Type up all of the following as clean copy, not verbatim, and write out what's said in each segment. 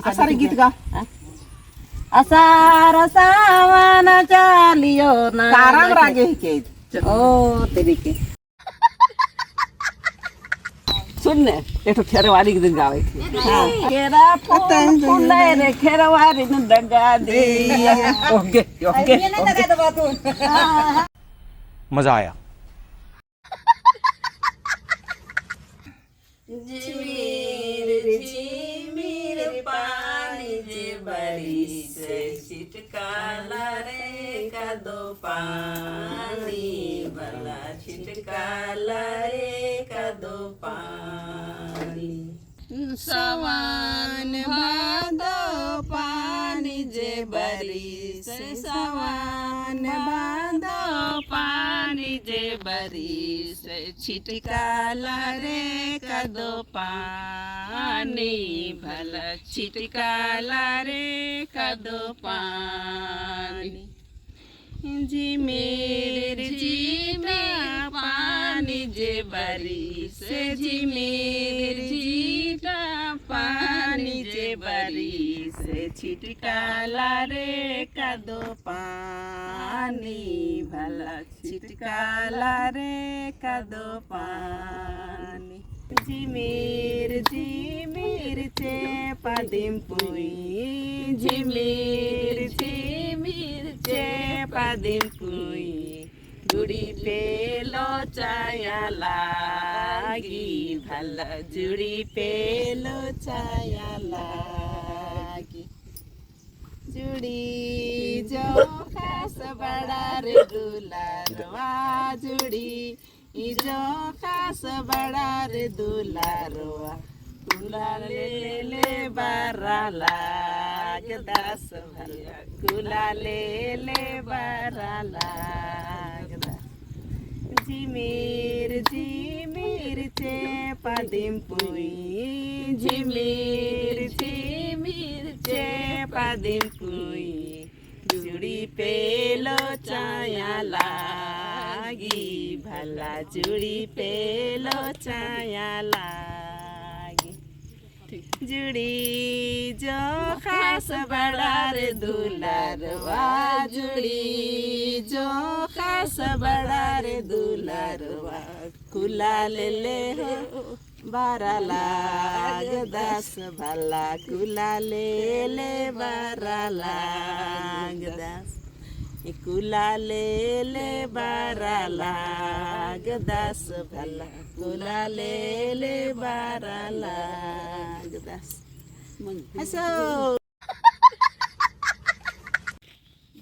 असा गीत गा असार सावन चालियो ना काराम रागे के ओ तेरी के सुन ने एक खेरवारी के दिन गावे केरा फूले रे खेरवारी न दगा दे ओके ओके मजा आया। झिमिर पानी जे बारिश छिटकाला रे कदो पानी भला छिटकाला रे कदो पानी सवान भादो पानी जे बारिश सवान भादो पानी जे बारिश छिटकाला रे कदो पानी भला छिटकाला रे कदो पानी झिमिर झिमिर पानी जे बारिश झिमिर झिमिर पानी जे बारिश छिटकाला रे कदो पानी भला छिटकाला रे कदो पानी झिमिर झिमिर चे पादिम पुई झिमिर झिमिर चे पादिम पुई जुड़ी पेलो चाया लागी भला जुड़ी पेलो चाया लागी जुड़ी जो खास बड़ा रे दुलारवा जुड़ी जो खास बड़ा रे दुलारवा कुला ले बारा लाग दस भला कुला ले बारा लाग झिमिर झिमिर चे पादिम पुई झिमिर झिमिर चे पादिम पुई जुड़ी पेलो चाया लागी भला जुड़ी पेलो चाया लागी जुड़ी जो खास बड़ा रे दुलारवा जुड़ी जो खास बड़ा रे दुलारवा कुला ले हो बारा लाग दस भला कुला ले बारा लाग दस कुला ले बारा लाग दस भला कुला ले बारा लाग दस असो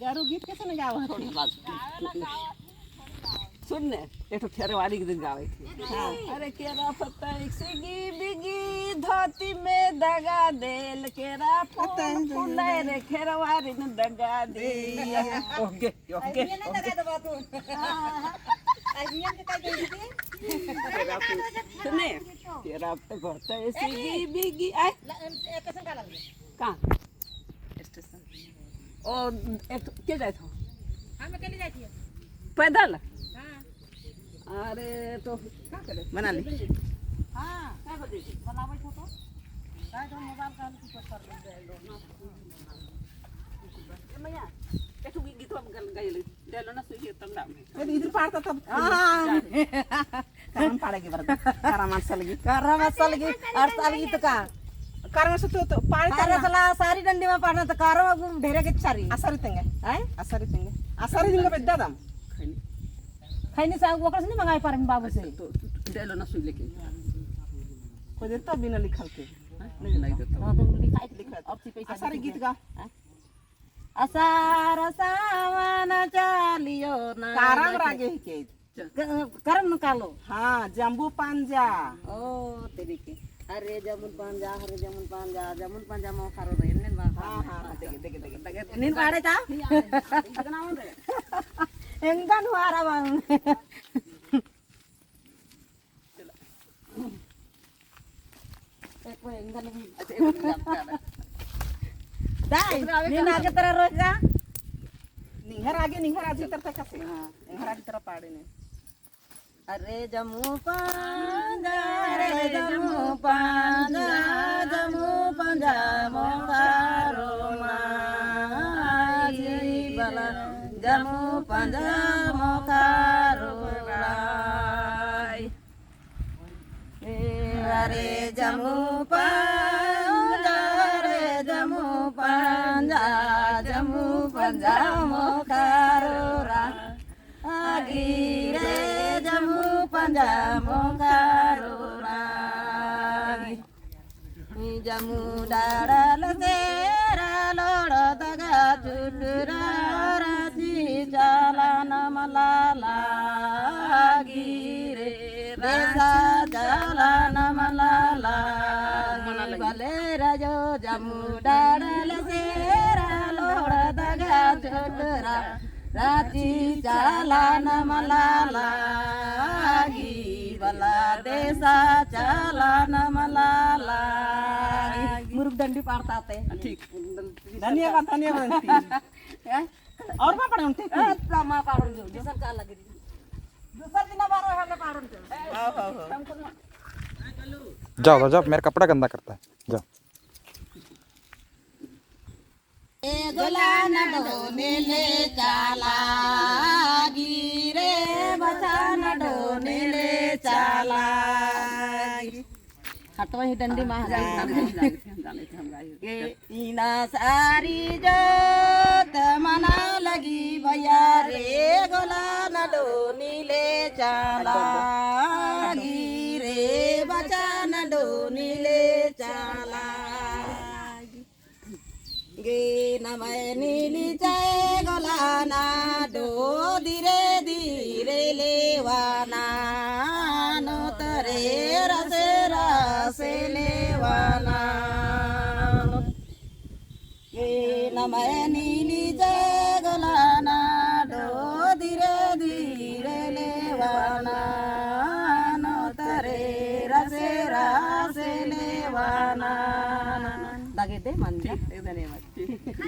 गारू गीत कैसे न गावा सुन ने एक खेरवारी के दिन गावे अरे केरा पत्ता सिगी बिगी धोती में दगा देल केरा फूले रे खेरवारी न दगा दे ओके ओके सुने तेरा घरता सिगी बिगी आय कहाँ स्टेशन ओ एक के जाए था हम अकेले जाती है पैदल हां अरे तो क्या करे बना ली हां क्या बजे बनावे छो तो काय तो मोबाइल का कुछ कर दे लो ए मैया एक गीत हम गाइले देलो ना सुई तम नाम अरे इधर पाड़ता तब काम पाड़ेगी बरदा कारा मसालगी और सालगी तो का कारण से तो पाड़ता अरे साला सारी डंडी में पड़ना तो कारो ढेरे के चारी असरी तेंगे हैं असरी दिंगे पेद्दा दम खैनी साग ओकर से नहीं मंगाई पारे बाबू से तो देलो ना सुई लेके कोई देता बिना लिखल के नहीं नहीं देता हां तो लिखाई लिखा अब से पैसा असरी गीत गा असार सावन चालियो ना काराम रागे के करम निकालो हाँ जम्बू पांजा ओ तेरी के अरे जमुन पांजा जमुन पांजा मो खारो रे ने बा हाँ देखे नीन पाड़े ता एंगन हुआरा बांग एक एंगन दाई नीन आगे तरह रोजा निहर आगे निहर आजी तरह कैसे निहर आगे तरह पाड़े ने अरे जम्मू पंजा रे जम्मू पंजा जम्मू पंजा मोकारो माई बला जम्मू पंजा मोकारो राय अरे जम्मू पंजा रे जम्मू पंजा मोकारो राय आगी रे जम्मू पंजा मोकारो राय जम्मू डारल तेरा लोड़ दगा चुटरा राजी चालन मलाला गिरे रेसा चालन मलाला बले राजो जम्मू डारल तेरा लोड़ दगा चुटरा राजी चालन मलाला बला देसा चालन मलाला मुरुग दंडी पाडतात ते ठीक धन्यवाद धन्यवाद और मा पाडून ठीक मा पाडून घेऊ दिसत का लागेल दुसरा दिना बारा ह्याला पाडून ठेव हो हो हो जाओ जाओ मेरा कपड़ा गंदा करता है जाओ ए गोला न डोने ले चाला गिरे बचा न डोने ले चाला हटवा ही डंडी महाराज इना सारी जोत मना लगी भैया रे गोला न डोनी ले चाला गिरे बचा न डोनी ले चाला गे नमय नीली जय गोलाना डो धीरे धीरे लेवाना नो तरे रसे रसे लेवाना गे नमय नीली जय गोलाना डो धीरे धीरे लेवाना नो तरे रसे रसे लेवाना दागे दे मंदिर धन्यवाद